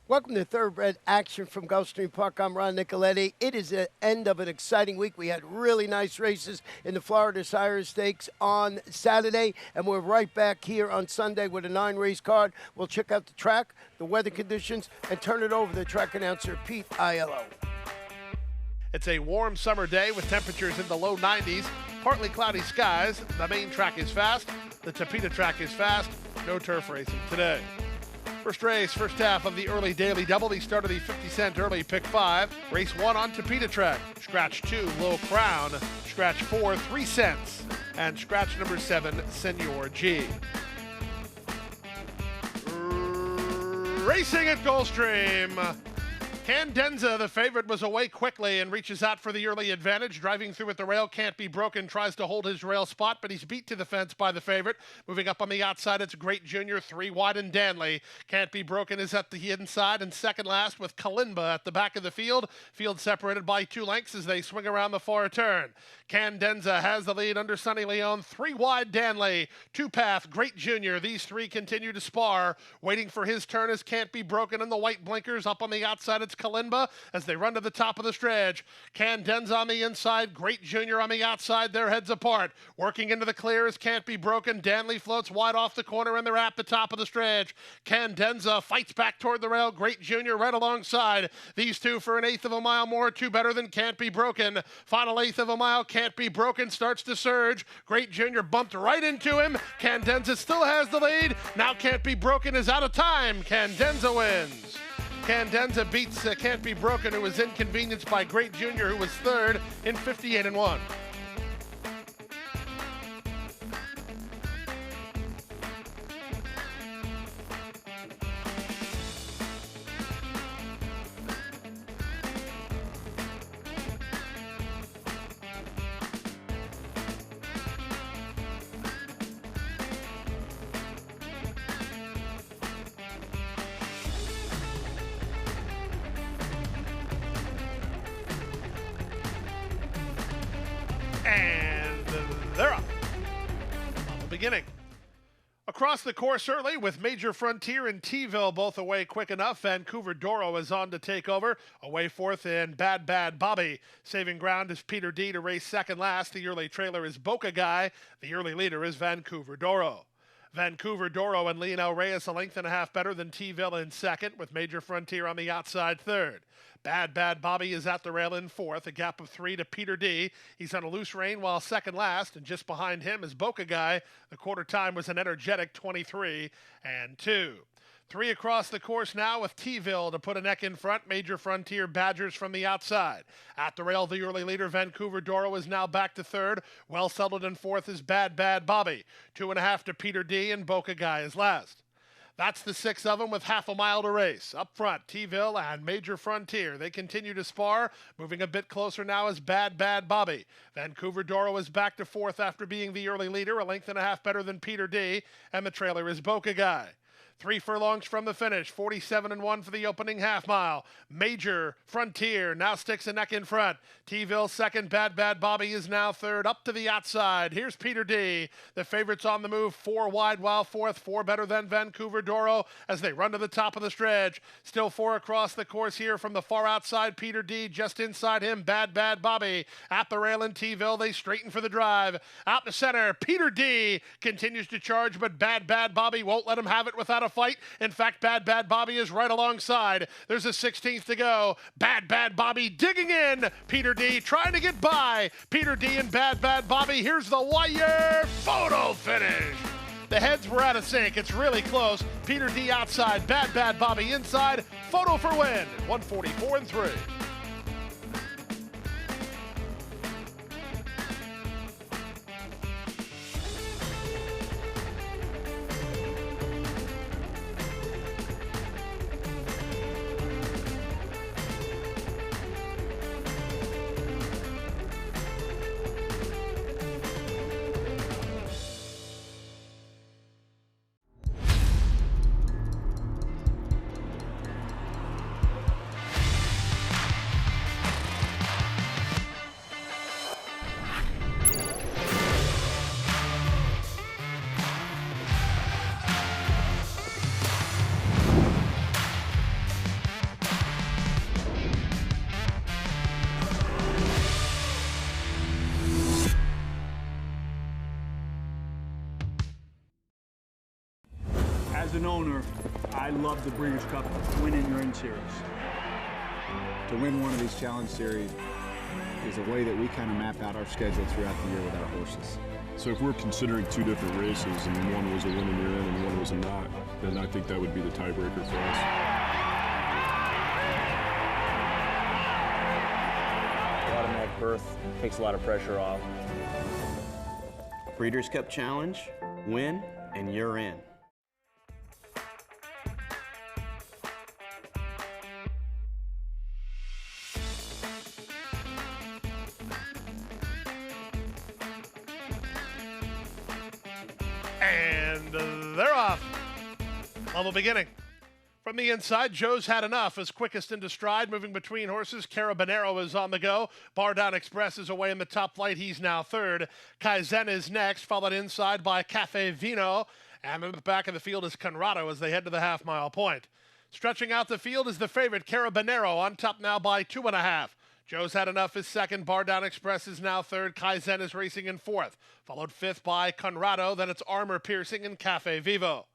Welcome to Thoroughbred Action from Gulfstream Park. I'm Ron Nicoletti. It is the end of an exciting week. We had really nice races in the Florida Sire Stakes on Saturday, and we're right back here on Sunday with a 9-race card. We'll check out the track, the weather conditions, and turn it over to the track announcer, Pete Aiello. It's a warm summer day with temperatures in the low 90s, partly cloudy skies. The main track is fast. The Tapeta track is fast. No turf racing today. First race, first half of the early daily double. The start of the 50-cent early pick 5. Race 1 on Tapeta track. Scratch 2, Low Crown. Scratch 4, 3 cents. And scratch number 7, Senor G. Racing at Gulfstream. Candenza, the favorite, was away quickly and reaches out for the early advantage. Driving through at the rail, Can't Be Broken, tries to hold his rail spot, but he's beat to the fence by the favorite. Moving up on the outside, it's Great Junior, 3 wide, and Danley. Can't Be Broken is at the inside, and second last with Kalimba at the back of the field. Field separated by 2 lengths as they swing around the far turn. Candenza has the lead under Sonny Leone. 3 wide, Danley. 2 path, Great Junior. These 3 continue to spar. Waiting for his turn is Can't Be Broken in the white blinkers. Up on the outside, it's Kalimba as they run to the top of the stretch. Candenza on the inside, Great Junior on the outside, their heads apart. Working into the clear is Can't Be Broken. Danley floats wide off the corner and they're at the top of the stretch. Candenza fights back toward the rail, Great Junior right alongside. These 2 for an eighth of a mile more, 2 better than Can't Be Broken. Final eighth of a mile, Can't Be Broken starts to surge. Great Junior bumped right into him. Candenza still has the lead. Now Can't Be Broken is out of time. Candenza wins. Candenza beats Can't Be Broken, who was inconvenienced by Great Junior, who was third in 58-1. And they're up. On the beginning. Across the course early with Major Frontier and T-ville both away quick enough. Vancouver Doro is on to take over. Away fourth and Bad Bobby. Saving ground is Peter D to race second last. The early trailer is Boca Guy. The early leader is Vancouver Doro. Vancouver Doro and Lionel Reyes a length and a half better than T-ville in second, with Major Frontier on the outside third. Bad Bobby is at the rail in fourth, a gap of 3 to Peter D. He's on a loose rein while second last, and just behind him is Boca Guy. The quarter time was an energetic 23-2. 3 across the course now with T-ville to put a neck in front. Major Frontier Badgers from the outside. At the rail, the early leader, Vancouver Doro, is now back to third. Well settled in fourth is Bad Bobby. 2.5 to Peter D, and Boca Guy is last. That's the 6 of them with half a mile to race. Up front, T-ville and Major Frontier. They continue to spar. Moving a bit closer now is Bad Bobby. Vancouver Doro is back to fourth after being the early leader, a length and a half better than Peter D. And the trailer is Boca Guy. 3 furlongs from the finish, 47-1 for the opening half mile. Major Frontier now sticks a neck in front. T-ville second, Bad Bobby is now third. Up to the outside, here's Peter D. The favorites on the move, 4 wide while fourth, 4 better than Vancouver Doro as they run to the top of the stretch. Still 4 across the course here from the far outside, Peter D. Just inside him, Bad Bobby. At the rail in T-ville, they straighten for the drive. Out to center, Peter D. continues to charge, but Bad Bobby won't let him have it without a fight. In fact, Bad Bobby is right alongside. There's a 16th to go. Bad Bobby digging in. Peter D trying to get by. Peter D and Bad Bobby. Here's the wire photo finish. The heads were out of sync. It's really close. Peter D outside. Bad Bobby inside. Photo for win. 144-3. owner, I love the Breeders' Cup winning your in series. To win one of these challenge series is a way that we kind of map out our schedule throughout the year with our horses. So if we're considering two different races and one was a win and you're in and one was a not, then I think that would be the tiebreaker for us. Automatic berth takes a lot of pressure off. Breeders' Cup Challenge, win, and you're in. And they're off. Level beginning. From the inside, Joe's had enough is quickest into stride, moving between horses. Carabinero is on the go. Bar Down Express is away in the top flight. He's now third. Kaizen is next, followed inside by Cafe Vino. And in the back of the field is Conrado as they head to the half-mile point. Stretching out the field is the favorite, Carabinero, on top now by 2.5. Joe's had enough is second. Bar Down Express is now third. Kaizen is racing in fourth. Followed fifth by Conrado. Then it's Armor Piercing and Cafe Vivo.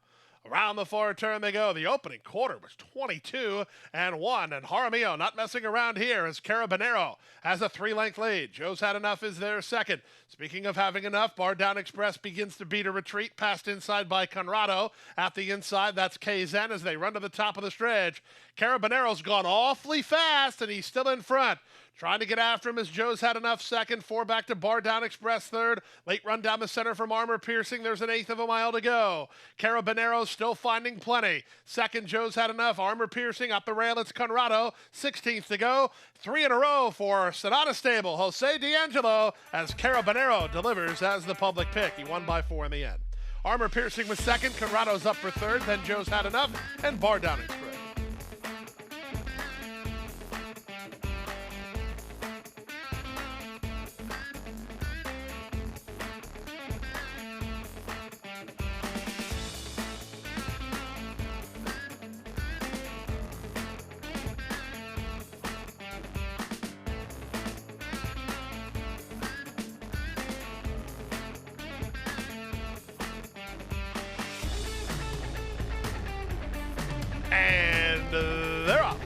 Around the far turn they go. The opening quarter was 22-1, and Jaramillo not messing around here as Carabinero has a 3-length lead. Joe's had enough is there second. Speaking of having enough, Bar Down Express begins to beat a retreat, passed inside by Conrado. At the inside, that's Kaizen as they run to the top of the stretch. Carabinero's gone awfully fast, and he's still in front. Trying to get after him as Joe's had enough second. 4 back to Bar Down Express third. Late run down the center from Armor Piercing. There's an 1/8 of a mile to go. Carabinero's still finding plenty. Second, Joe's had enough. Armor Piercing up the rail. It's Conrado. 16th to go. 3 in a row for Sonata Stable. Jose D'Angelo as Carabinero delivers as the public pick. He won by 4 in the end. Armor Piercing was second. Conrado's up for third. Then Joe's had enough. And Bar Down Express. And they're off.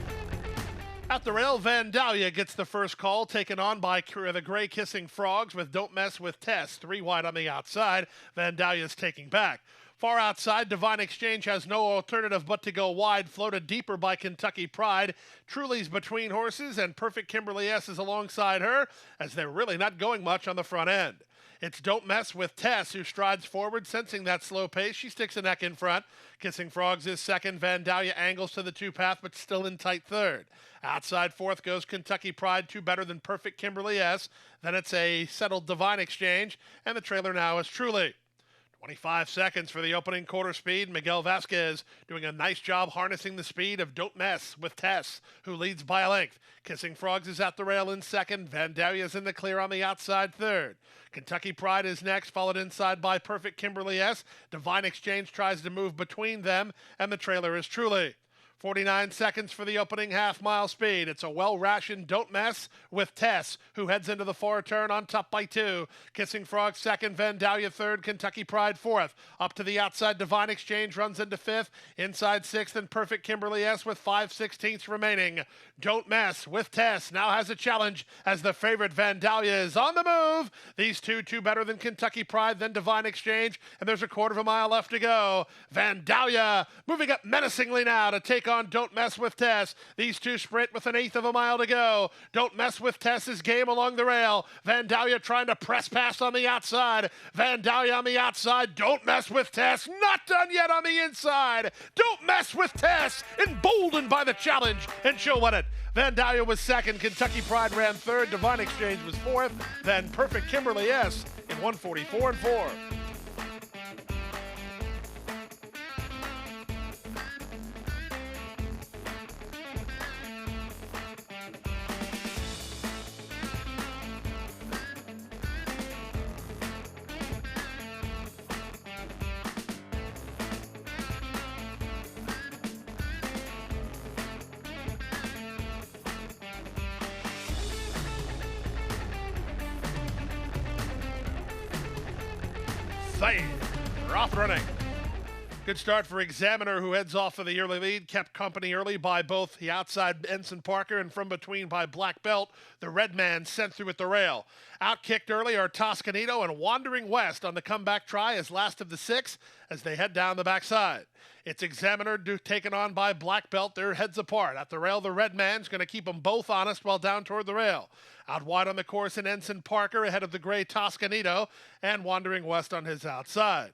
At the rail, Vandalia gets the first call, taken on by the Gray Kissing Frogs with Don't Mess with Tess. 3 wide on the outside. Vandalia's taking back. Far outside, Divine Exchange has no alternative but to go wide, floated deeper by Kentucky Pride. Truly's between horses, and Perfect Kimberly S is alongside her, as they're really not going much on the front end. It's Don't Mess with Tess, who strides forward, sensing that slow pace. She sticks a neck in front. Kissing Frogs is second. Vandalia angles to the 2-path, but still in tight third. Outside fourth goes Kentucky Pride, 2 better than Perfect Kimberly S. Then it's a settled Divine Exchange, and the trailer now is Truly. 25 seconds for the opening quarter speed. Miguel Vasquez doing a nice job harnessing the speed of Don't Mess with Tess, who leads by a length. Kissing Frogs is at the rail in second. Vandalia's in the clear on the outside third. Kentucky Pride is next, followed inside by Perfect Kimberly S. Divine Exchange tries to move between them, and the trailer is Truly. 49 seconds for the opening half-mile speed. It's a well-rationed Don't Mess with Tess, who heads into the far turn on top by 2. Kissing Frog second, Vandalia third, Kentucky Pride fourth. Up to the outside, Divine Exchange runs into fifth. Inside sixth, and Perfect Kimberly S with 5/16 remaining. Don't Mess with Tess now has a challenge as the favorite Vandalia is on the move. These two better than Kentucky Pride, then Divine Exchange, and there's a 1/4 mile left to go. Vandalia moving up menacingly now to take on Don't Mess with Tess. These two sprint with an 1/8 of a mile to go. Don't Mess with Tess's game along the rail. Vandalia trying to press past on the outside. Vandalia on the outside. Don't Mess with Tess. Not done yet on the inside. Don't Mess with Tess. Emboldened by the challenge, and she'll win it. Vandalia was second. Kentucky Pride ran third. Divine Exchange was fourth. Then Perfect Kimberly S in 1:44.4. They're off running. Good start for Examiner, who heads off for the early lead. Kept company early by both the outside Ensign Parker and from between by Black Belt. The red man sent through at the rail. Outkicked early are Toscanito and Wandering West on the comeback try as last of the six as they head down the backside. It's Examiner taken on by Black Belt. They're heads apart. At the rail, the red man's going to keep them both honest while down toward the rail. Out wide on the course in Ensign Parker ahead of the gray Toscanito and Wandering West on his outside.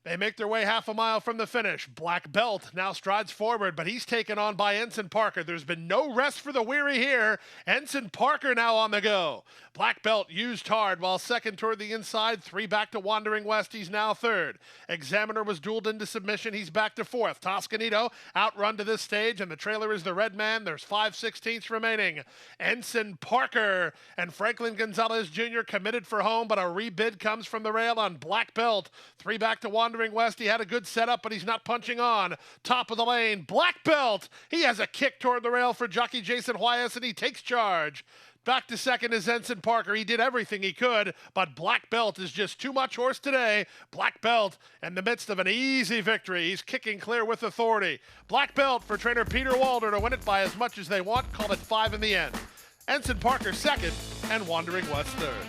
They make their way half a mile from the finish. Black Belt now strides forward, but he's taken on by Ensign Parker. There's been no rest for the weary here. Ensign Parker now on the go. Black Belt used hard while second toward the inside. 3 back to Wandering West. He's now third. Examiner was dueled into submission. He's back to fourth. Toscanito outrun to this stage, and the trailer is the red man. There's 5/16 remaining. Ensign Parker and Franklin Gonzalez Jr. committed for home, but a rebid comes from the rail on Black Belt. 3 back to Wandering West. He had a good setup, but he's not punching on. Top of the lane, Black Belt. He has a kick toward the rail for jockey Jason Wyas, and he takes charge. Back to second is Ensign Parker. He did everything he could, but Black Belt is just too much horse today. Black Belt in the midst of an easy victory. He's kicking clear with authority. Black Belt for trainer Peter Walder to win it by as much as they want. Call it 5 in the end. Ensign Parker second and Wandering West third.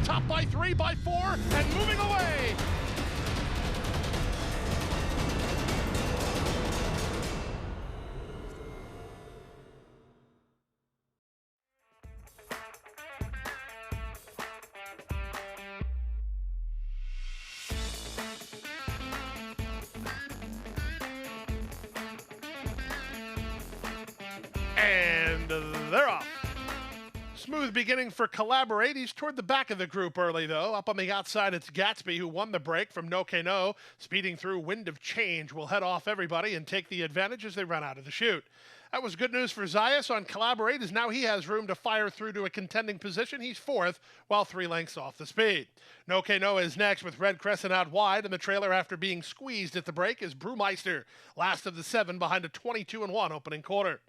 Top by 3, by 4, and moving away. And they're off. Smooth beginning for Collaborate. He's toward the back of the group early, though. Up on the outside, it's Gatsby, who won the break from No K No. Speeding through, Wind of Change will head off everybody and take the advantage as they run out of the chute. That was good news for Zayas on Collaborate, as now he has room to fire through to a contending position. He's fourth, while 3 lengths off the speed. No K No is next with Red Crescent out wide, and the trailer after being squeezed at the break is Brewmeister, last of the 7 behind a 22-1 opening quarter.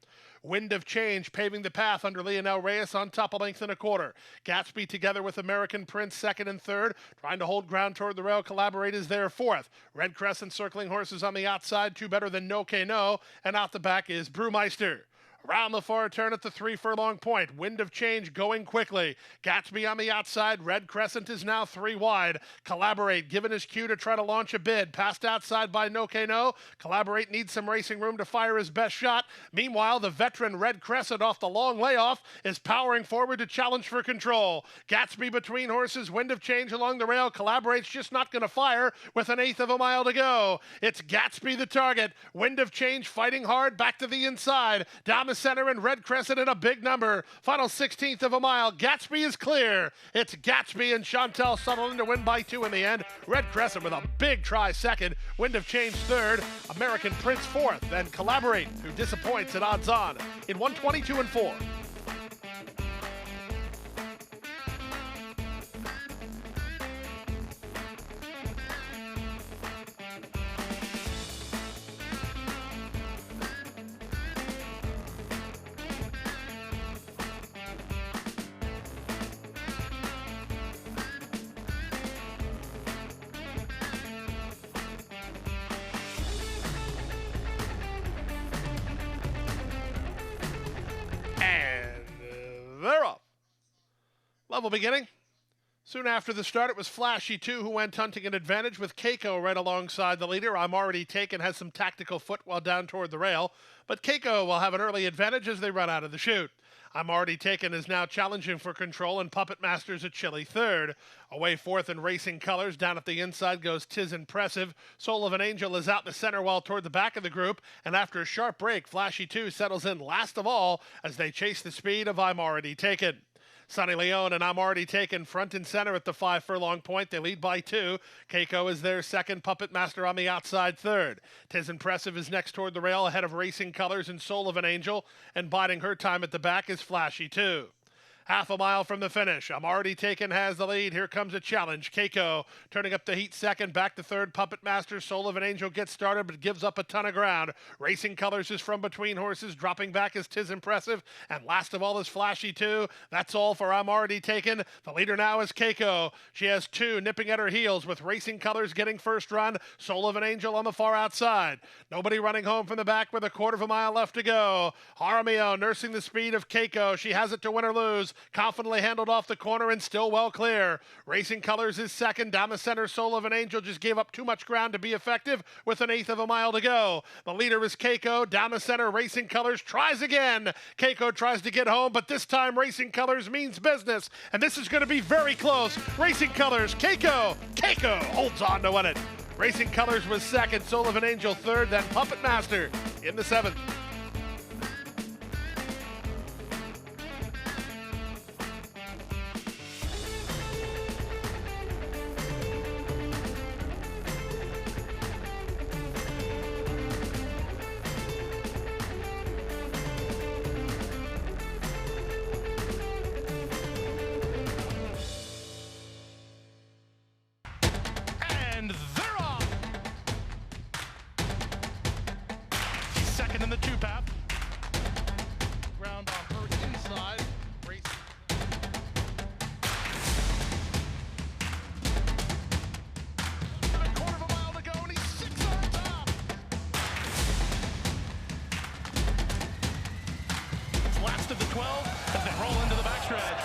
Wind of Change paving the path under Leonel Reyes on top, 1.25 lengths. Gatsby together with American Prince second and third, trying to hold ground toward the rail. Collaborate is there fourth. Red Crescent circling horses on the outside, 2 better than No K No, and out the back is Brewmeister. Around the far turn at the 3 furlong point. Wind of Change going quickly. Gatsby on the outside. Red Crescent is now 3 wide. Collaborate given his cue to try to launch a bid. Passed outside by No K No. Collaborate needs some racing room to fire his best shot. Meanwhile, the veteran Red Crescent off the long layoff is powering forward to challenge for control. Gatsby between horses. Wind of Change along the rail. Collaborate's just not going to fire with 1/8 mile to go. It's Gatsby the target. Wind of Change fighting hard back to the inside. Down the center and Red Crescent in a big number. Final 1/16 mile. Gatsby is clear. It's Gatsby and Chantel Sutherland to win by 2 in the end. Red Crescent with a big try second. Wind of Change third. American Prince fourth. Then Collaborate, who disappoints at odds on in 122-4. Level beginning. Soon after the start, it was Flashy 2 who went hunting an advantage with Keiko right alongside the leader. I'm Already Taken has some tactical footwell down toward the rail, but Keiko will have an early advantage as they run out of the chute. I'm Already Taken is now challenging for control, and Puppet Master's a chilly third. Away fourth in Racing Colors. Down at the inside goes Tis Impressive. Soul of an Angel is out in the center wall toward the back of the group, and after a sharp break, Flashy 2 settles in last of all as they chase the speed of I'm Already Taken. Sonny Leone and I'm Already Taken front and center at the 5 furlong point. They lead by 2. Keiko is their second, Puppet Master on the outside third. Tis Impressive is next toward the rail ahead of Racing Colors and Soul of an Angel, and biding her time at the back is Flashy 2. Half a mile from the finish. I'm Already Taken has the lead. Here comes a challenge. Keiko turning up the heat second, back to third. Puppet Master, Soul of an Angel gets started but gives up a ton of ground. Racing Colors is from between horses. Dropping back is Tis Impressive. And last of all is Flashy 2. That's all for I'm Already Taken. The leader now is Keiko. She has 2 nipping at her heels with Racing Colors getting first run. Soul of an Angel on the far outside. Nobody running home from the back with a quarter of a mile left to go. Jaramillo nursing the speed of Keiko. She has it to win or lose. Confidently handled off the corner and still well clear. Racing Colors is second. Down the center, Soul of an Angel just gave up too much ground to be effective with an eighth of a mile to go. The leader is Keiko. Down the center, Racing Colors tries again. Keiko tries to get home, but this time Racing Colors means business. And this is going to be very close. Racing Colors, Keiko. Keiko holds on to win it. Racing Colors was second. Soul of an Angel third. Then Puppet Master in the 7th. And they're off. He's second in the 2-path. Ground on her inside. Racing. A quarter of a mile to go, and he's 6 on top. It's last of the 12 as they roll into the backstretch.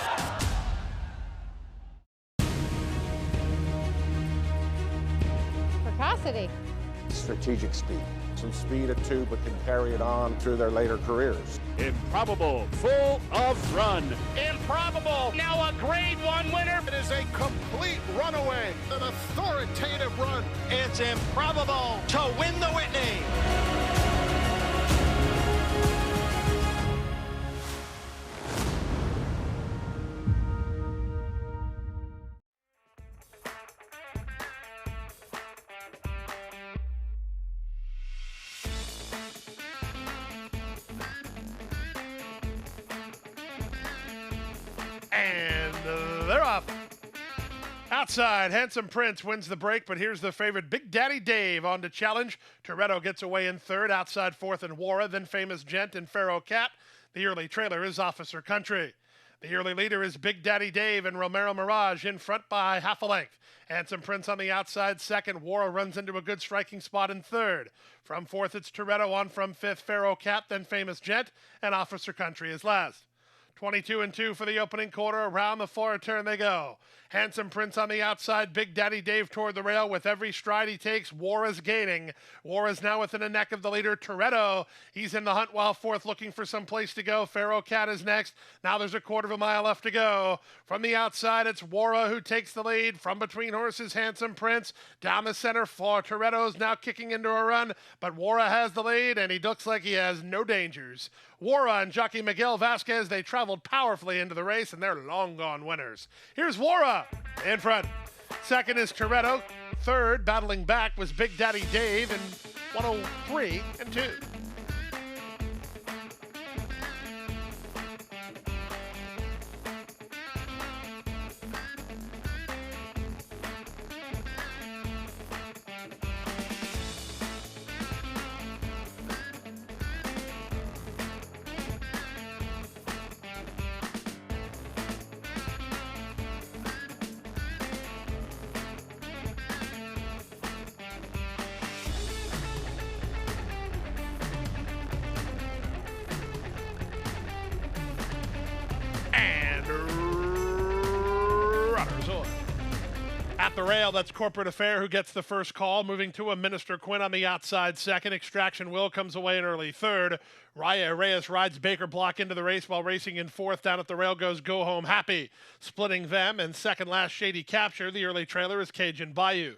Precocity. Strategic speed. Some speed at 2, but can carry it on through their later careers. Improbable, full of run. Improbable, now a Grade 1 winner. It is a complete runaway, an authoritative run. It's improbable to win the Whitney. And they're off. Outside, Handsome Prince wins the break, but here's the favorite, Big Daddy Dave, on to challenge. Toretto gets away in third. Outside fourth and Wara, then Famous Gent and Pharaoh Cat. The early trailer is Officer Country. The early leader is Big Daddy Dave and Romero Mirage in front by half a length. Handsome Prince on the outside second. Wara runs into a good striking spot in third. From fourth, it's Toretto. On from fifth, Pharaoh Cat, then Famous Gent, and Officer Country is last. 22 and 2 for the opening quarter. Around the floor turn they go. Handsome Prince on the outside. Big Daddy Dave toward the rail. With every stride he takes, Wara's gaining. Wara's now within a neck of the leader, Toretto. He's in the hunt while fourth, looking for some place to go. Pharaoh Cat is next. Now there's a quarter of a mile left to go. From the outside, it's Wara who takes the lead. From between horses, Handsome Prince. Down the center floor, Toretto's now kicking into a run, but Wara has the lead, and he looks like he has no dangers. Wara and jockey Miguel Vasquez, they traveled powerfully into the race, and they're long gone winners. Here's Wara in front. Second is Toretto. Third, battling back, was Big Daddy Dave in 103 and 2. the rail, that's Corporate Affair who gets the first call, moving to a Minister Quinn on the outside second. Extraction Will comes away in early third. Raya Reyes rides Baker Block into the race while racing in fourth. Down at the rail goes Go Home Happy. Splitting them, and second last Shady Capture. The early trailer is Cajun Bayou.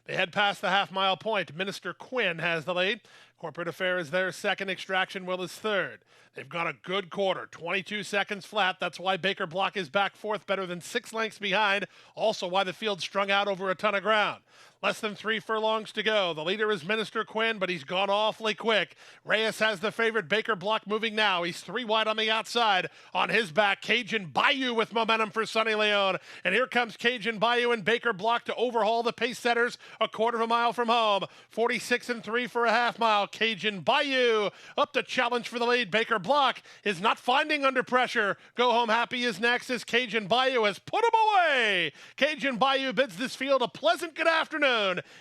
They head past the half-mile point. Minister Quinn has the lead. Corporate Affair is their second. Extraction Will is third. They've got a good quarter, 22 seconds flat. That's why Baker Block is back fourth, better than 6 lengths behind. Also why the field's strung out over a ton of ground. Less than 3 furlongs to go. The leader is Minister Quinn, but he's gone awfully quick. Reyes has the favorite. Baker Block moving now. He's 3 wide on the outside. On his back, Cajun Bayou with momentum for Sonny Leone. And here comes Cajun Bayou and Baker Block to overhaul the pace setters a quarter of a mile from home. 46 and 3 for a half mile. Cajun Bayou up to challenge for the lead. Baker Block is not finding under pressure. Go Home Happy is next as Cajun Bayou has put him away. Cajun Bayou bids this field a pleasant good afternoon.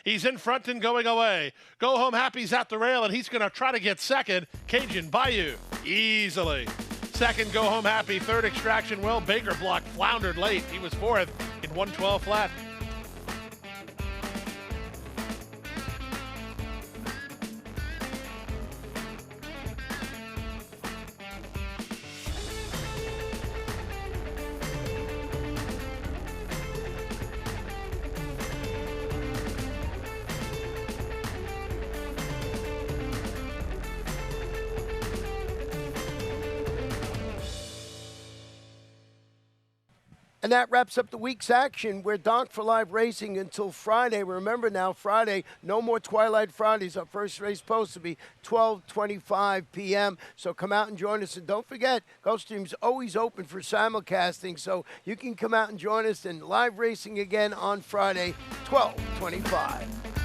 He's in front and going away. Go Home Happy's at the rail, and he's going to try to get second. Cajun Bayou easily. Second, Go Home Happy. Third, Extraction Will. Baker Block floundered late. He was fourth in 112 flat. And that wraps up the week's action. We're docked for live racing until Friday. Remember now, Friday, no more Twilight Fridays. Our first race post will be 12:25 p.m. So come out and join us. And don't forget, Gulfstream's always open for simulcasting. So you can come out and join us in live racing again on Friday, 12:25.